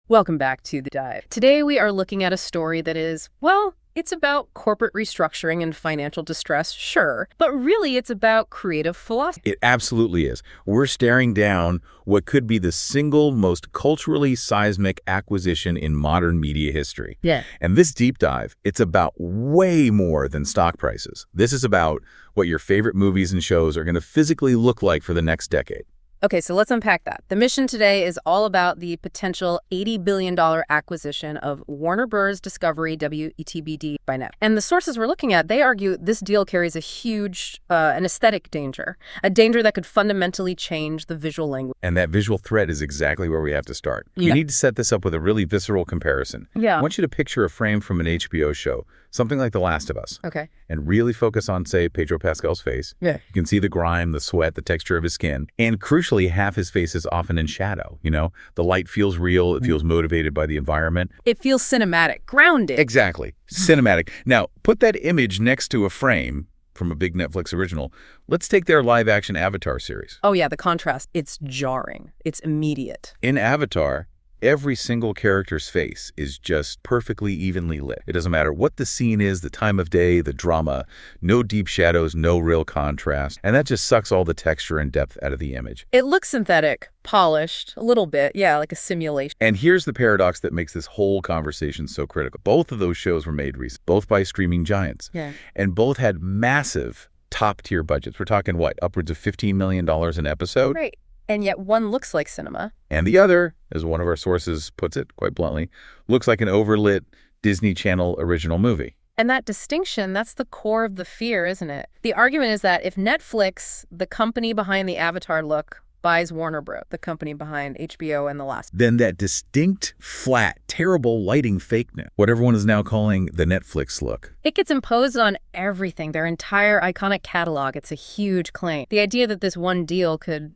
Welcome back to The Dive. Today we are looking at a story that is, well, it's about corporate restructuring and financial distress, sure, but really it's about creative philosophy. It absolutely is. We're staring down what could be the single most culturally seismic acquisition in modern media history. Yeah. And this deep dive, it's about way more than stock prices. This is about what your favorite movies and shows are going to physically look like for the next decade. Okay, so let's unpack that. The mission today is all about the potential $80 billion acquisition of Warner Bros. Discovery, WETBD, by Net. And the sources we're looking at, they argue this deal carries a huge, an aesthetic danger, a danger that could fundamentally change the visual language. And that visual threat is exactly where we have to start. You need to set this up with a really visceral comparison. Yeah. I want you to picture a frame from an HBO show, something like The Last of Us. Okay. And really focus on, say, Pedro Pascal's face. Yeah. You can see the grime, the sweat, the texture of his skin. And crucially, half his face is often in shadow, you know? The light feels real. It feels motivated by the environment. It feels cinematic, grounded. Exactly. Cinematic. Now, put that image next to a frame from a big Netflix original. Let's take their live-action Avatar series. Oh, yeah, the contrast. It's jarring. It's immediate. In Avatar, every single character's face is just perfectly evenly lit. It doesn't matter what the scene is, the time of day, the drama, no deep shadows, no real contrast. And that just sucks all the texture and depth out of the image. It looks synthetic, polished, a little bit, yeah, like a simulation. And here's the paradox that makes this whole conversation so critical. Both of those shows were made recently, both by streaming giants. Yeah. And both had massive top-tier budgets. We're talking, what, upwards of $15 million an episode? Right. And yet one looks like cinema. And the other, as one of our sources puts it quite bluntly, looks like an overlit Disney Channel original movie. And that distinction, that's the core of the fear, isn't it? The argument is that if Netflix, the company behind the Avatar look, buys Warner Bros., the company behind HBO and The Last, then that distinct, flat, terrible lighting fakeness, what everyone is now calling the Netflix look, it gets imposed on everything, their entire iconic catalog. It's a huge claim. The idea that this one deal could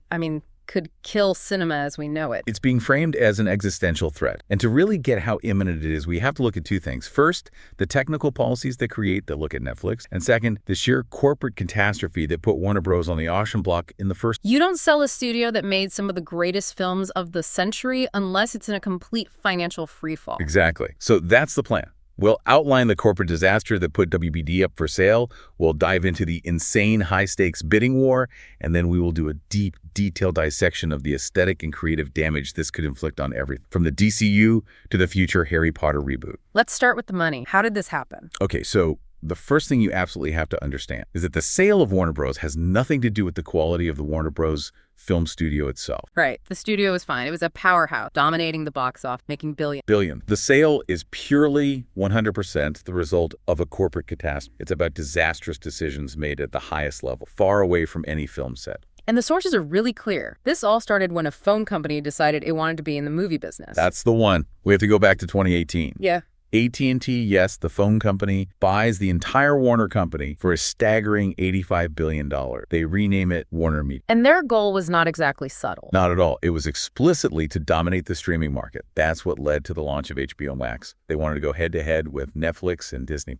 kill cinema as we know it. it's being framed as an existential threat. And to really get how imminent it is, we have to look at two things. First, the technical policies that look at Netflix. And second, the sheer corporate catastrophe that put Warner Bros. On the auction block in the first. You don't sell a studio that made some of the greatest films of the century unless it's in a complete financial freefall. Exactly. So that's the plan. We'll outline the corporate disaster that put WBD up for sale. We'll dive into the insane high-stakes bidding war, and then we will do a deep, detailed dissection of the aesthetic and creative damage this could inflict on everything, from the DCU to the future Harry Potter reboot. Let's start with the money. How did this happen? Okay, so the first thing you absolutely have to understand is that the sale of Warner Bros. Has nothing to do with the quality of the Warner Bros. Film studio itself. Right. The studio was fine. It was a powerhouse, dominating the box office, making billions. The sale is purely 100% the result of a corporate catastrophe. It's about disastrous decisions made at the highest level, far away from any film set. And the sources are really clear. This all started when a phone company decided it wanted to be in the movie business. That's the one. We have to go back to 2018. Yeah. AT&T, yes, the phone company, buys the entire Warner company for a staggering $85 billion. They rename it Warner Media. And their goal was not exactly subtle. Not at all. It was explicitly to dominate the streaming market. That's what led to the launch of HBO Max. They wanted to go head-to-head with Netflix and Disney+.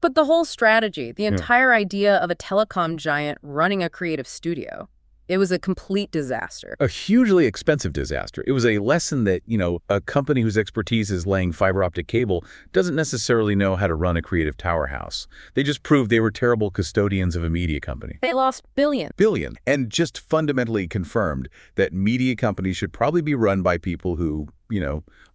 But the whole strategy, the entire idea of a telecom giant running a creative studio, it was a complete disaster. A hugely expensive disaster. It was a lesson that, a company whose expertise is laying fiber optic cable doesn't necessarily know how to run a creative tower house. They just proved they were terrible custodians of a media company. They lost billions. And just fundamentally confirmed that media companies should probably be run by people who,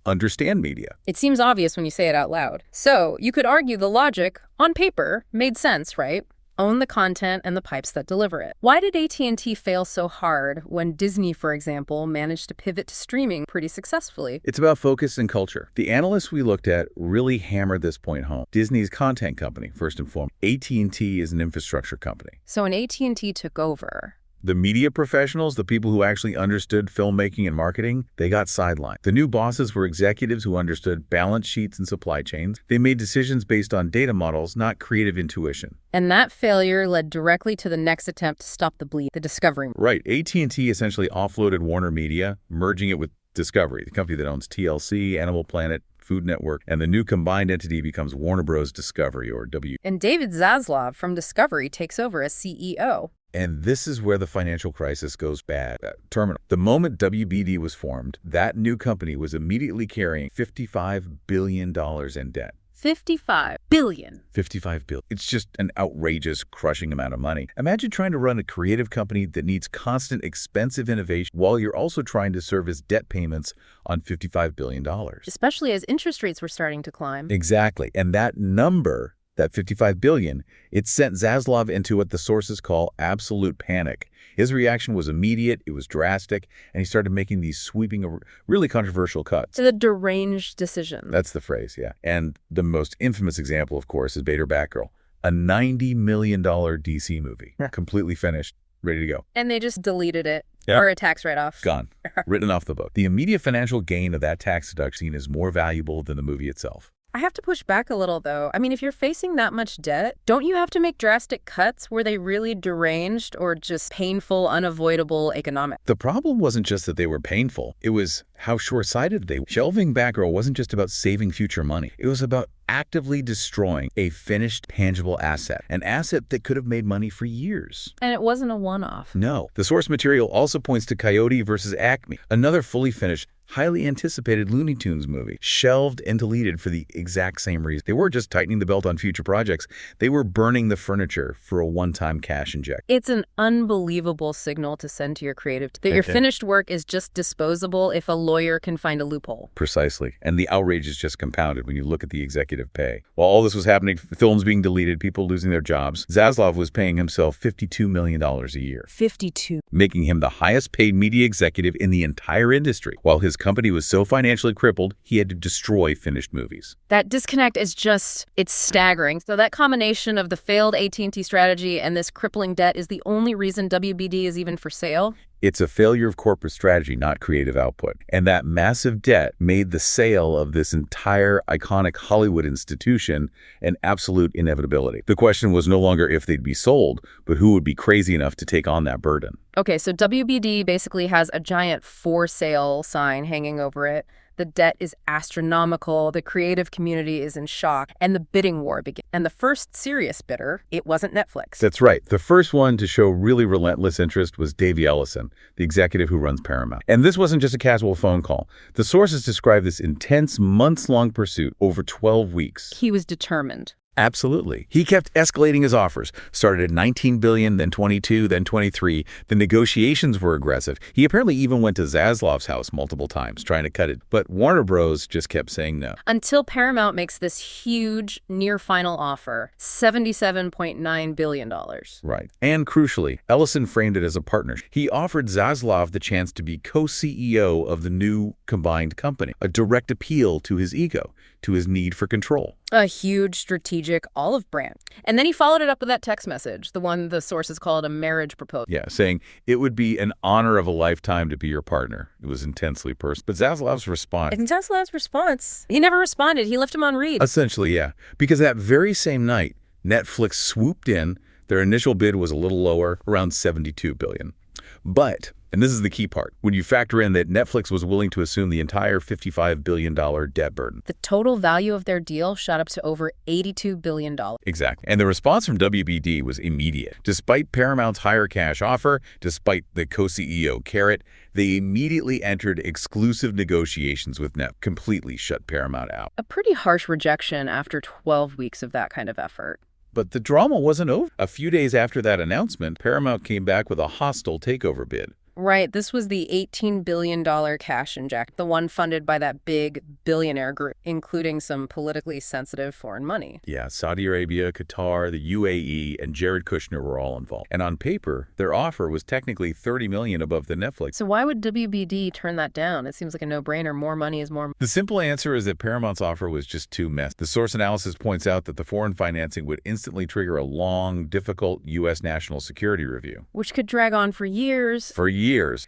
understand media. It seems obvious when you say it out loud. So you could argue the logic, on paper, made sense, right? Own the content and the pipes that deliver it. Why did AT&T fail so hard when Disney, for example, managed to pivot to streaming pretty successfully? It's about focus and culture. The analysts we looked at really hammered this point home. Disney's content company, first and foremost. AT&T is an infrastructure company. So when AT&T took over, the media professionals, the people who actually understood filmmaking and marketing, they got sidelined. The new bosses were executives who understood balance sheets and supply chains. They made decisions based on data models, not creative intuition. And that failure led directly to the next attempt to stop the bleed, the Discovery. Right. AT&T essentially offloaded Warner Media, merging it with Discovery, the company that owns TLC, Animal Planet, Food Network, and the new combined entity becomes Warner Bros. Discovery, or W. And David Zaslav from Discovery takes over as CEO. And this is where the financial crisis goes bad. Terminal. The moment WBD was formed, that new company was immediately carrying $55 billion in debt. 55 billion. 55 billion. It's just an outrageous, crushing amount of money. Imagine trying to run a creative company that needs constant, expensive innovation while you're also trying to service debt payments on $55 billion. Especially as interest rates were starting to climb. Exactly. And that number, that 55 billion, it sent Zaslav into what the sources call absolute panic. His reaction was immediate, it was drastic, and he started making these sweeping, really controversial cuts. The deranged decision. That's the phrase, yeah. And the most infamous example, of course, is Bader Batgirl, a $90 million DC movie, completely finished, ready to go. And they just deleted it. Yep. Or a tax write-off. Gone. Written off the book. The immediate financial gain of that tax deduction is more valuable than the movie itself. I have to push back a little, though. I mean, if you're facing that much debt, don't you have to make drastic cuts? Were they really deranged or just painful, unavoidable economic? The problem wasn't just that they were painful. It was how short-sighted they were. Shelving Batgirl wasn't just about saving future money. It was about actively destroying a finished, tangible asset, an asset that could have made money for years. And it wasn't a one-off. No. The source material also points to Coyote versus Acme, another fully finished, highly anticipated Looney Tunes movie, shelved and deleted for the exact same reason. They weren't just tightening the belt on future projects, they were burning the furniture for a one-time cash injection. It's an unbelievable signal to send to your creative that your finished work is just disposable if a lawyer can find a loophole. Precisely. And the outrage is just compounded when you look at the executive pay. While all this was happening, films being deleted, people losing their jobs, Zaslav was paying himself $52 million a year. 52. Making him the highest paid media executive in the entire industry. While his company was so financially crippled, he had to destroy finished movies. That disconnect is just, it's staggering. So that combination of the failed AT&T strategy and this crippling debt is the only reason WBD is even for sale? It's a failure of corporate strategy, not creative output. And that massive debt made the sale of this entire iconic Hollywood institution an absolute inevitability. The question was no longer if they'd be sold, but who would be crazy enough to take on that burden. Okay, so WBD basically has a giant for sale sign hanging over it. The debt is astronomical, the creative community is in shock, and the bidding war begins. And the first serious bidder, it wasn't Netflix. That's right. The first one to show really relentless interest was Davey Ellison, the executive who runs Paramount. And this wasn't just a casual phone call. The sources describe this intense, months-long pursuit over 12 weeks. He was determined. Absolutely. He kept escalating his offers. Started at $19 billion, then $22, then $23. The negotiations were aggressive. He apparently even went to Zaslav's house multiple times trying to cut it. But Warner Bros. Just kept saying no. Until Paramount makes this huge, near-final offer, $77.9 billion. Right. And crucially, Ellison framed it as a partnership. He offered Zaslav the chance to be co-CEO of the new combined company, a direct appeal to his ego, to his need for control. A huge strategic olive branch. And then he followed it up with that text message, the one the sources called a marriage proposal. Yeah, saying it would be an honor of a lifetime to be your partner. It was intensely personal. But Zaslav's response... He never responded. He left him on read. Essentially, yeah. Because that very same night, Netflix swooped in. Their initial bid was a little lower, around $72 billion. But, and this is the key part, when you factor in that Netflix was willing to assume the entire $55 billion debt burden. The total value of their deal shot up to over $82 billion. Exactly. And the response from WBD was immediate. Despite Paramount's higher cash offer, despite the co-CEO carrot, they immediately entered exclusive negotiations with Netflix, completely shut Paramount out. A pretty harsh rejection after 12 weeks of that kind of effort. But the drama wasn't over. A few days after that announcement, Paramount came back with a hostile takeover bid. Right. This was the $18 billion cash inject, the one funded by that big billionaire group, including some politically sensitive foreign money. Yeah, Saudi Arabia, Qatar, the UAE, and Jared Kushner were all involved. And on paper, their offer was technically $30 million above the Netflix. So why would WBD turn that down? It seems like a no-brainer. More money is more money. The simple answer is that Paramount's offer was just too messy. The source analysis points out that the foreign financing would instantly trigger a long, difficult U.S. national security review. Which could drag on for years.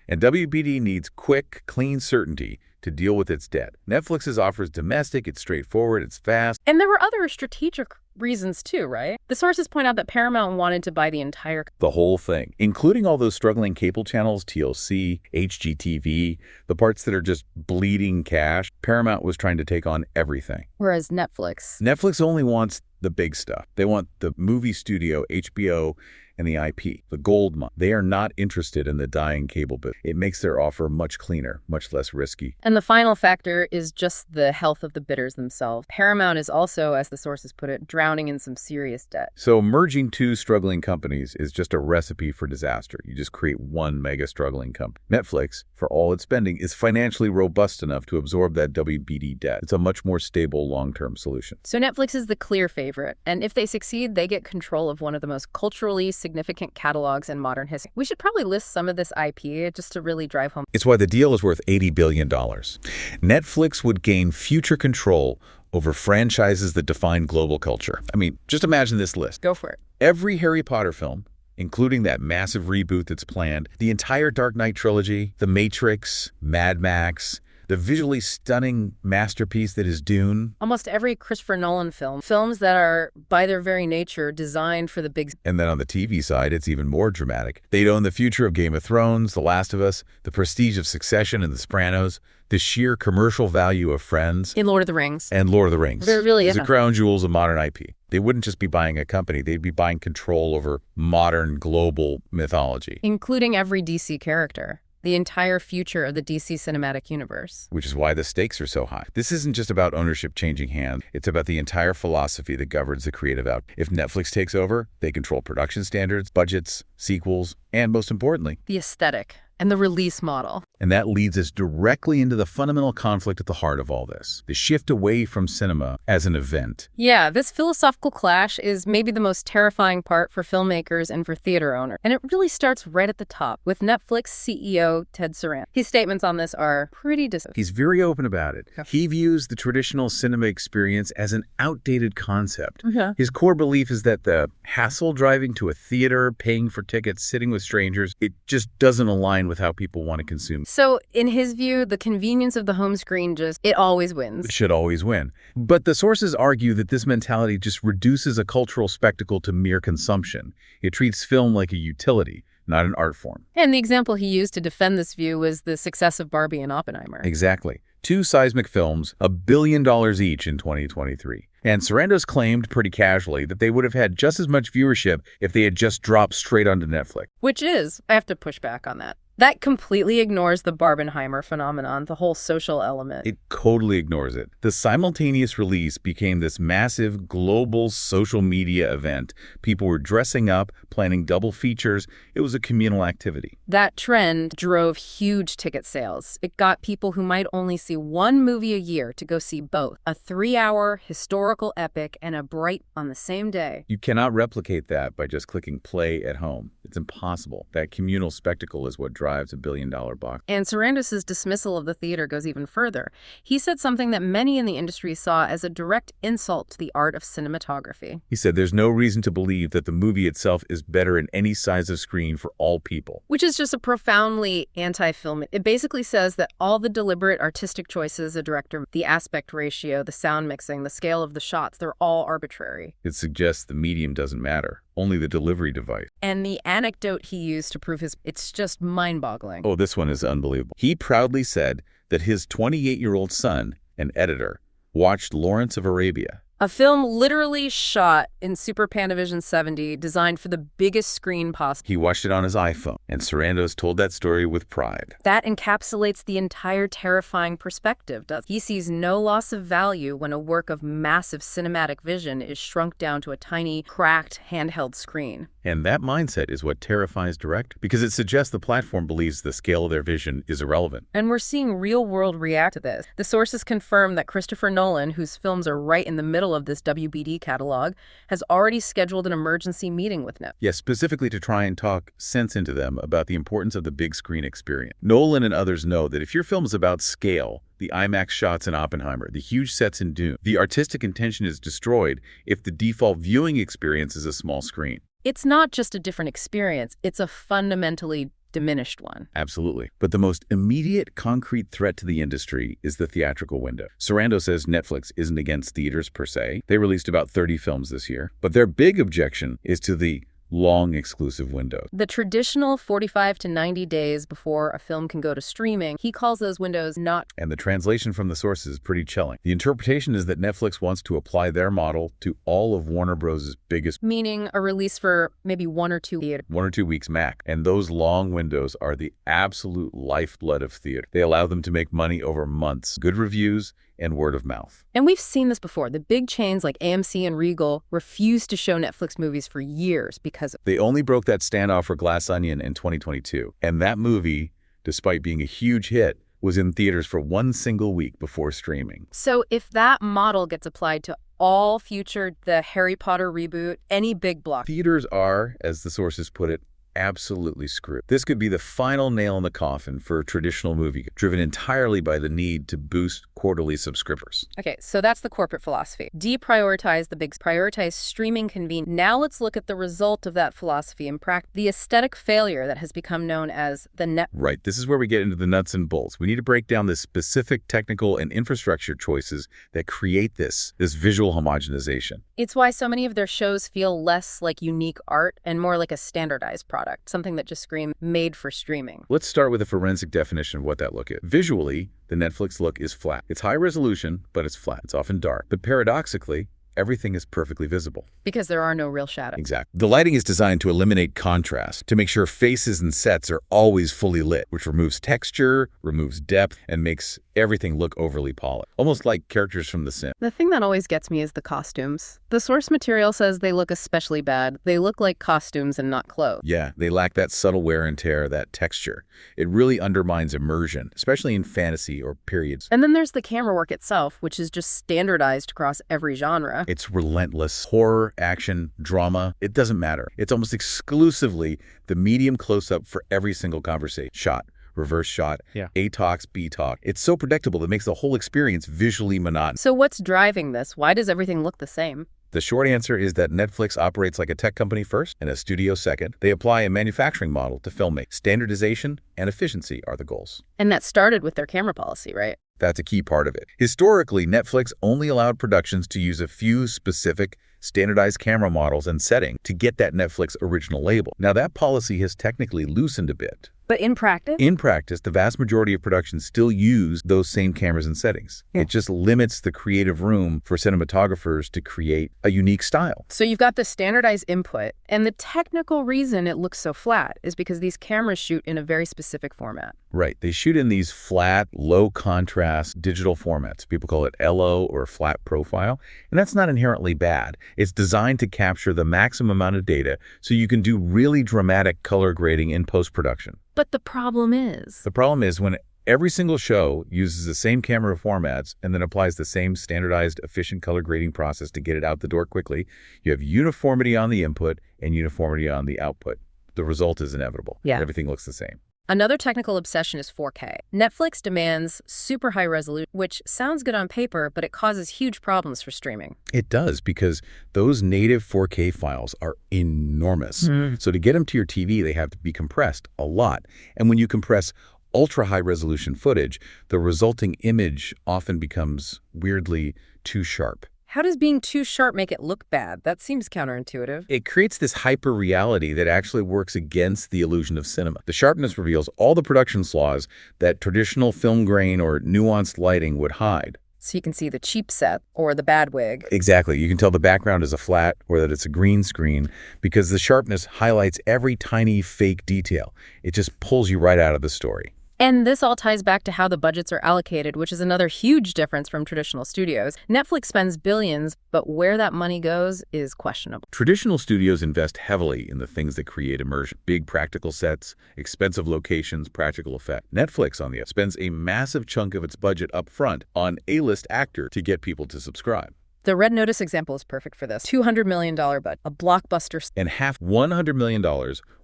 And WBD needs quick, clean certainty to deal with its debt. Netflix's offer is domestic, it's straightforward, it's fast. And there were other strategic reasons too, right? The sources point out that Paramount wanted to buy the entire... The whole thing, including all those struggling cable channels, TLC, HGTV, the parts that are just bleeding cash. Paramount was trying to take on everything. Whereas Netflix only wants the big stuff. They want the movie studio, HBO, and the IP, the gold mine. They are not interested in the dying cable bit. It makes their offer much cleaner, much less risky. And the final factor is just the health of the bidders themselves. Paramount is also, as the sources put it, drowning in some serious debt. So merging two struggling companies is just a recipe for disaster. You just create one mega struggling company. Netflix, for all its spending, is financially robust enough to absorb that WBD debt. It's a much more stable long-term solution. So Netflix is the clear favorite, and if they succeed, they get control of one of the most culturally significant catalogs in modern history. We should probably list some of this IP just to really drive home. It's why the deal is worth $80 billion. Netflix would gain future control over franchises that define global culture. I mean, just imagine this list. Go for it. Every Harry Potter film, including that massive reboot that's planned, the entire Dark Knight trilogy, The Matrix, Mad Max, the visually stunning masterpiece that is Dune. Almost every Christopher Nolan film. Films that are, by their very nature, designed for the big... And then on the TV side, it's even more dramatic. They'd own the future of Game of Thrones, The Last of Us, the prestige of Succession and The Sopranos, the sheer commercial value of Friends. In Lord of the Rings. And Lord of the Rings. There really is. The crown jewels of modern IP. They wouldn't just be buying a company, they'd be buying control over modern global mythology. Including every DC character. The entire future of the DC cinematic universe. Which is why the stakes are so high. This isn't just about ownership changing hands. It's about the entire philosophy that governs the creative output. If Netflix takes over, they control production standards, budgets, sequels, and most importantly, the aesthetic and the release model. And that leads us directly into the fundamental conflict at the heart of all this, the shift away from cinema as an event. Yeah, this philosophical clash is maybe the most terrifying part for filmmakers and for theater owners. And it really starts right at the top with Netflix CEO Ted Sarandos. His statements on this are pretty dismissive. He's very open about it. He views the traditional cinema experience as an outdated concept. His core belief is that the hassle driving to a theater, paying for tickets, sitting with strangers, it just doesn't align with how people want to consume. So, in his view, the convenience of the home screen it always wins. It should always win. But the sources argue that this mentality just reduces a cultural spectacle to mere consumption. It treats film like a utility, not an art form. And the example he used to defend this view was the success of Barbie and Oppenheimer. Exactly. Two seismic films, $1 billion each in 2023. And Sarandos claimed pretty casually that they would have had just as much viewership if they had just dropped straight onto Netflix. Which is, I have to push back on that. That completely ignores the Barbenheimer phenomenon, the whole social element. It totally ignores it. The simultaneous release became this massive global social media event. People were dressing up, planning double features. It was a communal activity. That trend drove huge ticket sales. It got people who might only see one movie a year to go see both, a 3-hour historical epic and a Bright on the same day. You cannot replicate that by just clicking play at home. It's impossible. That communal spectacle is what drives a billion-dollar box. And Sarandos' dismissal of the theater goes even further. He said something that many in the industry saw as a direct insult to the art of cinematography. He said there's no reason to believe that the movie itself is better in any size of screen for all people. Which is just a profoundly anti-film. It basically says that all the deliberate artistic choices a director, the aspect ratio, the sound mixing, the scale of the shots, they're all arbitrary. It suggests the medium doesn't matter. Only the delivery device. And the anecdote he used to prove it's just mind-boggling. Oh, this one is unbelievable. He proudly said that his 28-year-old son, an editor, watched Lawrence of Arabia. A film literally shot in Super Panavision 70, designed for the biggest screen possible. He watched it on his iPhone, and Sarandos told that story with pride. That encapsulates the entire terrifying perspective, does he? Sees no loss of value when a work of massive cinematic vision is shrunk down to a tiny, cracked, handheld screen. And that mindset is what terrifies directors, because it suggests the platform believes the scale of their vision is irrelevant. And we're seeing real world react to this. The sources confirm that Christopher Nolan, whose films are right in the middle of this WBD catalog, has already scheduled an emergency meeting with Netflix. Yes, specifically to try and talk sense into them about the importance of the big screen experience. Nolan and others know that if your film is about scale, the IMAX shots in Oppenheimer, the huge sets in Dune, the artistic intention is destroyed if the default viewing experience is a small screen. It's not just a different experience, it's a fundamentally diminished one. Absolutely. But the most immediate concrete threat to the industry is the theatrical window. Sarando says Netflix isn't against theaters per se. They released about 30 films this year. But their big objection is to the long exclusive window. The traditional 45 to 90 days before a film can go to streaming, he calls those windows not. And the translation from the source is pretty chilling. The interpretation is that Netflix wants to apply their model to all of Warner Bros.' biggest, meaning a release for maybe 1 or 2 theaters. 1 or 2 weeks max. And those long windows are the absolute lifeblood of theater. They allow them to make money over months, good reviews, and word of mouth. And we've seen this before. The big chains like AMC and Regal refused to show Netflix movies for years because they only broke that standoff for Glass Onion in 2022. And that movie, despite being a huge hit, was in theaters for 1 single week before streaming. So if that model gets applied to all future, the Harry Potter reboot, any big block, theaters are, as the sources put it, absolutely screwed. This could be the final nail in the coffin for a traditional movie, driven entirely by the need to boost quarterly subscribers. Okay, so that's the corporate philosophy. Deprioritize the big, prioritize streaming convenience. Now let's look at the result of that philosophy in practice, the aesthetic failure that has become known as the net. Right, this is where we get into the nuts and bolts. We need to break down the specific technical and infrastructure choices that create this visual homogenization. It's why so many of their shows feel less like unique art and more like a standardized product, something that just screams made for streaming. Let's start with a forensic definition of what that look is. Visually, the Netflix look is flat. It's high resolution, but it's flat. It's often dark. But paradoxically, everything is perfectly visible. Because there are no real shadows. Exactly. The lighting is designed to eliminate contrast, to make sure faces and sets are always fully lit, which removes texture, removes depth, and makes everything look overly polished. Almost like characters from The Sims. The thing that always gets me is the costumes. The source material says they look especially bad. They look like costumes and not clothes. Yeah, they lack that subtle wear and tear, that texture. It really undermines immersion, especially in fantasy or periods. And then there's the camera work itself, which is just standardized across every genre. It's relentless. Horror, action, drama, it doesn't matter. It's almost exclusively the medium close-up for every single conversation. Shot, reverse shot, A talks, B talk. It's so predictable that it makes the whole experience visually monotonous. So what's driving this? Why does everything look the same? The short answer is that Netflix operates like a tech company first and a studio second. They apply a manufacturing model to filmmaking. Standardization and efficiency are the goals. And that started with their camera policy, right? That's a key part of it. Historically, Netflix only allowed productions to use a few specific standardized camera models and settings to get that Netflix original label. Now, that policy has technically loosened a bit. But in practice? In practice, the vast majority of productions still use those same cameras and settings. It just limits the creative room for cinematographers to create a unique style. So you've got the standardized input, and the technical reason it looks so flat is because these cameras shoot in a very specific format. Right. They shoot in these flat, low-contrast digital formats. People call it LO or flat profile, and that's not inherently bad. It's designed to capture the maximum amount of data so you can do really dramatic color grading in post-production. But the problem is? The problem is when every single show uses the same camera formats and then applies the same standardized, efficient color grading process to get it out the door quickly, you have uniformity on the input and uniformity on the output. The result is inevitable. Yeah. Everything looks the same. Another technical obsession is 4K. Netflix demands super high resolution, which sounds good on paper, but it causes huge problems for streaming. It does, because those native 4K files are enormous. So to get them to your TV, they have to be compressed a lot. And when you compress ultra-high resolution footage, the resulting image often becomes weirdly too sharp. How does being too sharp make it look bad? That seems counterintuitive. It creates this hyper-reality that actually works against the illusion of cinema. The sharpness reveals all the production flaws that traditional film grain or nuanced lighting would hide. So you can see the cheap set or the bad wig. Exactly. You can tell the background is a flat or that it's a green screen because the sharpness highlights every tiny fake detail. It just pulls you right out of the story. And this all ties back to how the budgets are allocated, which is another huge difference from traditional studios. Netflix spends billions, but where that money goes is questionable. Traditional studios invest heavily in the things that create immersion. Big practical sets, expensive locations, practical effect. Netflix, on the other, spends a massive chunk of its budget up front on A-list actor to get people to subscribe. The Red Notice example is perfect for this. $200 million budget, a blockbuster. And half, $100 million,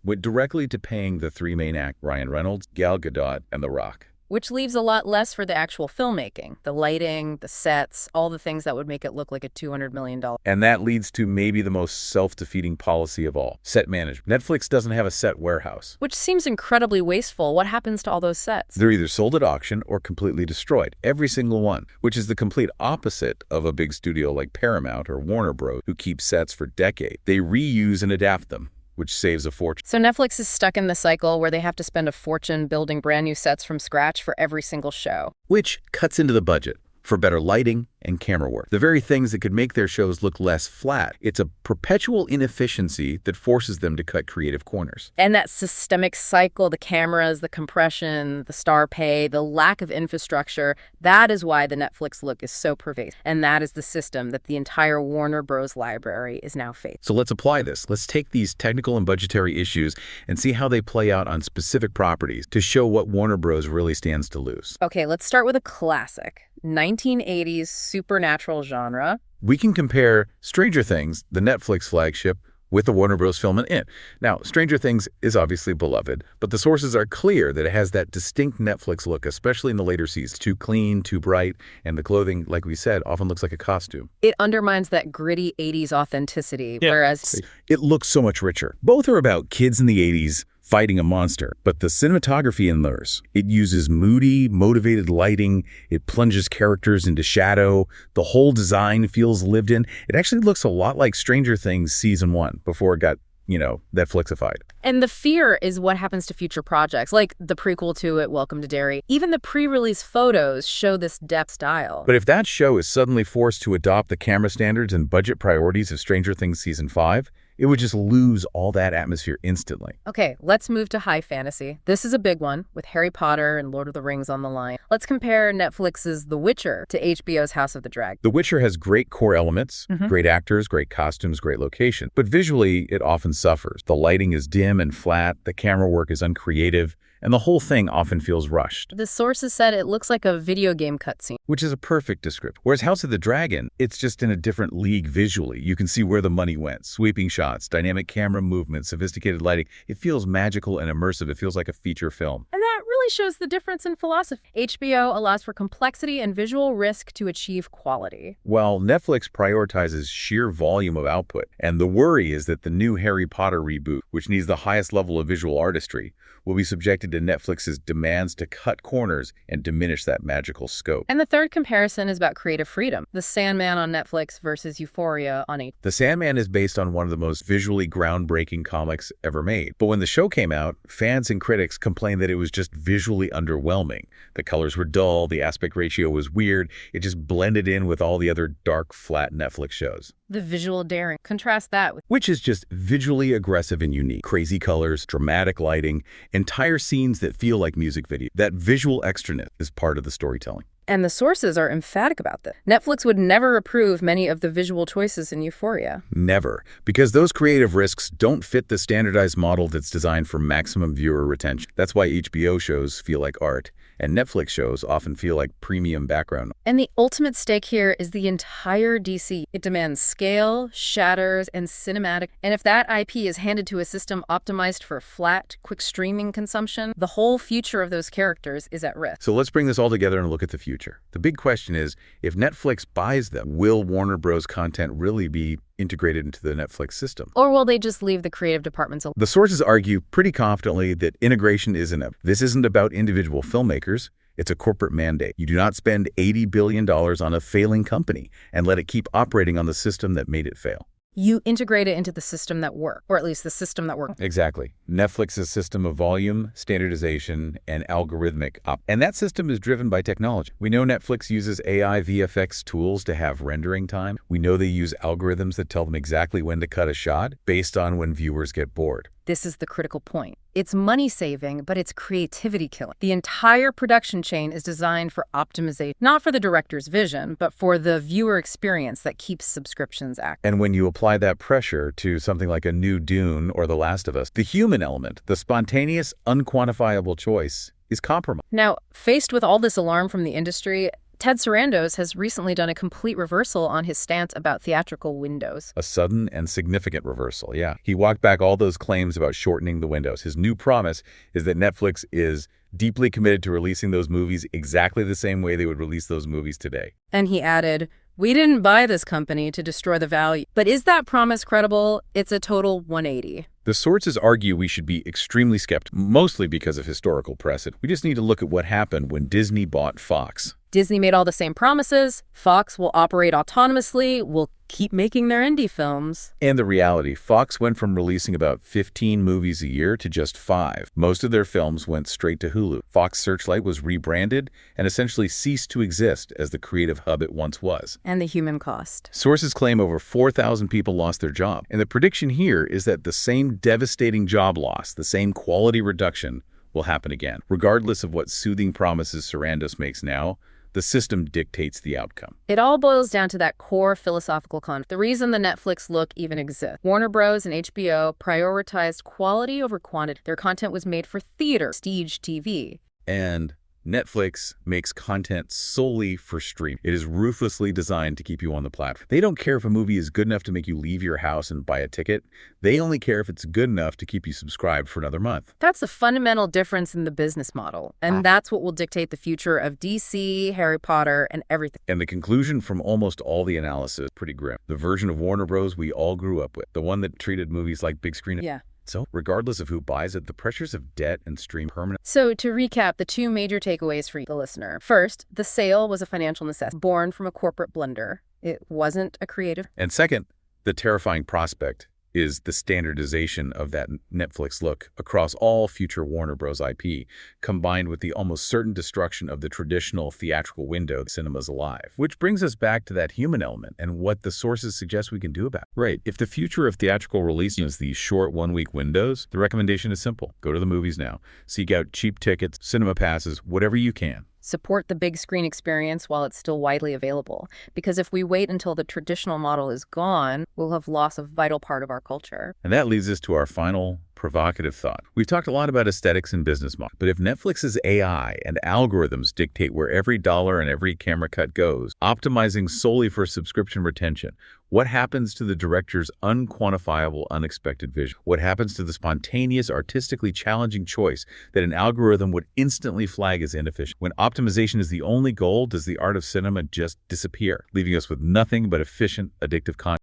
went directly to paying the three main actors, Ryan Reynolds, Gal Gadot, and The Rock. which leaves a lot less for the actual filmmaking, the lighting, the sets, all the things that would make it look like a $200 million. And that leads to maybe the most self-defeating policy of all, set management. Netflix doesn't have a set warehouse. Which seems incredibly wasteful. What happens to all those sets? They're either sold at auction or completely destroyed, every single one, which is the complete opposite of a big studio like Paramount or Warner Bros. Who keep sets for decades. They reuse and adapt them, which saves a fortune. So Netflix is stuck in the cycle where they have to spend a fortune building brand new sets from scratch for every single show. Which cuts into the budget for better lighting and camera work. The very things that could make their shows look less flat. It's a perpetual inefficiency that forces them to cut creative corners. And that systemic cycle, the cameras, the compression, the star pay, the lack of infrastructure, that is why the Netflix look is so pervasive. And that is the system that the entire Warner Bros. Library is now facing. So let's apply this. Let's take these technical and budgetary issues and see how they play out on specific properties to show what Warner Bros. Really stands to lose. Okay, let's start with a classic, 1980s supernatural genre. We can compare Stranger Things, the Netflix flagship, with the Warner Bros. Film in it. Now, Stranger Things is obviously beloved, but the sources are clear that it has that distinct Netflix look, especially in the later seasons. Too clean, too bright, and the clothing, like we said, often looks like a costume. It undermines that gritty 80s authenticity, whereas it looks so much richer. Both are about kids in the 80s fighting a monster, but the cinematography in theirs, it uses moody, motivated lighting, it plunges characters into shadow, the whole design feels lived in. It actually looks a lot like Stranger Things Season 1 before it got, Netflixified. And the fear is what happens to future projects, like the prequel to it, Welcome to Derry. Even the pre-release photos show this depth style. But if that show is suddenly forced to adopt the camera standards and budget priorities of Stranger Things Season 5, it would just lose all that atmosphere instantly. Okay, let's move to high fantasy. This is a big one, with Harry Potter and Lord of the Rings on the line. Let's compare Netflix's The Witcher to HBO's House of the Dragon. The Witcher has great core elements, great actors, great costumes, great location. But visually, it often suffers. The lighting is dim and flat, the camera work is uncreative, and the whole thing often feels rushed. The sources said it looks like a video game cutscene. Which is a perfect description. Whereas House of the Dragon, it's just in a different league visually. You can see where the money went. Sweeping shots, dynamic camera movement, sophisticated lighting. It feels magical and immersive. It feels like a feature film. And that really shows the difference in philosophy. HBO allows for complexity and visual risk to achieve quality, while Netflix prioritizes sheer volume of output. And the worry is that the new Harry Potter reboot, which needs the highest level of visual artistry, will be subjected to Netflix's demands to cut corners and diminish that magical scope. And the third comparison is about creative freedom. The Sandman on Netflix versus Euphoria on HBO. The Sandman is based on one of the most visually groundbreaking comics ever made. But when the show came out, fans and critics complained that it was just visually underwhelming. The colors were dull, the aspect ratio was weird, it just blended in with all the other dark, flat Netflix shows. The visual daring. Contrast that with... Which is just visually aggressive and unique. Crazy colors, dramatic lighting, entire scenes that feel like music video. That visual extraness is part of the storytelling. And the sources are emphatic about this. Netflix would never approve many of the visual choices in Euphoria. Never. Because those creative risks don't fit the standardized model that's designed for maximum viewer retention. That's why HBO shows feel like art, and Netflix shows often feel like premium background. And the ultimate stake here is the entire DC. It demands scale, shatters, and cinematic. And if that IP is handed to a system optimized for flat, quick streaming consumption, the whole future of those characters is at risk. So let's bring this all together and look at the future. The big question is, if Netflix buys them, will Warner Bros. Content really be integrated into the Netflix system? Or will they just leave the creative departments alone? The sources argue pretty confidently that integration isn't it. This isn't about individual filmmakers. It's a corporate mandate. You do not spend $80 billion on a failing company and let it keep operating on the system that made it fail. You integrate it into the system that works, or at least the system that works. Exactly. Netflix's system of volume, standardization, and algorithmic and that system is driven by technology. We know Netflix uses AI VFX tools to have rendering time. We know they use algorithms that tell them exactly when to cut a shot based on when viewers get bored. This is the critical point. It's money-saving, but it's creativity-killing. The entire production chain is designed for optimization, not for the director's vision, but for the viewer experience that keeps subscriptions active. And when you apply that pressure to something like a new Dune or The Last of Us, the human element, the spontaneous, unquantifiable choice, is compromised. Now, faced with all this alarm from the industry, Ted Sarandos has recently done a complete reversal on his stance about theatrical windows. A sudden and significant reversal, yeah. He walked back all those claims about shortening the windows. His new promise is that Netflix is deeply committed to releasing those movies exactly the same way they would release those movies today. And he added, "We didn't buy this company to destroy the value." But is that promise credible? It's a total 180. The sources argue we should be extremely skeptical, mostly because of historical precedent. We just need to look at what happened when Disney bought Fox. Disney made all the same promises. Fox will operate autonomously, will keep making their indie films. And the reality, Fox went from releasing about 15 movies a year to just 5. Most of their films went straight to Hulu. Fox Searchlight was rebranded and essentially ceased to exist as the creative hub it once was. And the human cost. Sources claim over 4,000 people lost their job. And the prediction here is that the same devastating job loss, the same quality reduction, will happen again. Regardless of what soothing promises Sarandos makes now, the system dictates the outcome. It all boils down to that core philosophical conflict. The reason the Netflix look even exists. Warner Bros. And HBO prioritized quality over quantity. Their content was made for theater, prestige TV. And Netflix makes content solely for stream. It is ruthlessly designed to keep you on the platform. They don't care if a movie is good enough to make you leave your house and buy a ticket. They only care if it's good enough to keep you subscribed for another month. That's the fundamental difference in the business model. And that's what will dictate the future of DC, Harry Potter, and everything. And the conclusion from almost all the analysis is pretty grim. The version of Warner Bros. We all grew up with. The one that treated movies like big screen. Yeah. So, regardless of who buys it, the pressures of debt and stream permanent. So, to recap, the two major takeaways for the listener. First, the sale was a financial necessity born from a corporate blunder. It wasn't a creative. And second, the terrifying prospect is the standardization of that Netflix look across all future Warner Bros. IP, combined with the almost certain destruction of the traditional theatrical window cinemas alive. Which brings us back to that human element and what the sources suggest we can do about it. Right. If the future of theatrical release is these short one-week windows, the recommendation is simple. Go to the movies now. Seek out cheap tickets, cinema passes, whatever you can. Support the big screen experience while it's still widely available. Because if we wait until the traditional model is gone, we'll have lost a vital part of our culture. And that leads us to our final provocative thought. We've talked a lot about aesthetics and business model, but if Netflix's AI and algorithms dictate where every dollar and every camera cut goes, optimizing solely for subscription retention, what happens to the director's unquantifiable, unexpected vision? What happens to the spontaneous, artistically challenging choice that an algorithm would instantly flag as inefficient? When optimization is the only goal, does the art of cinema just disappear, leaving us with nothing but efficient, addictive content?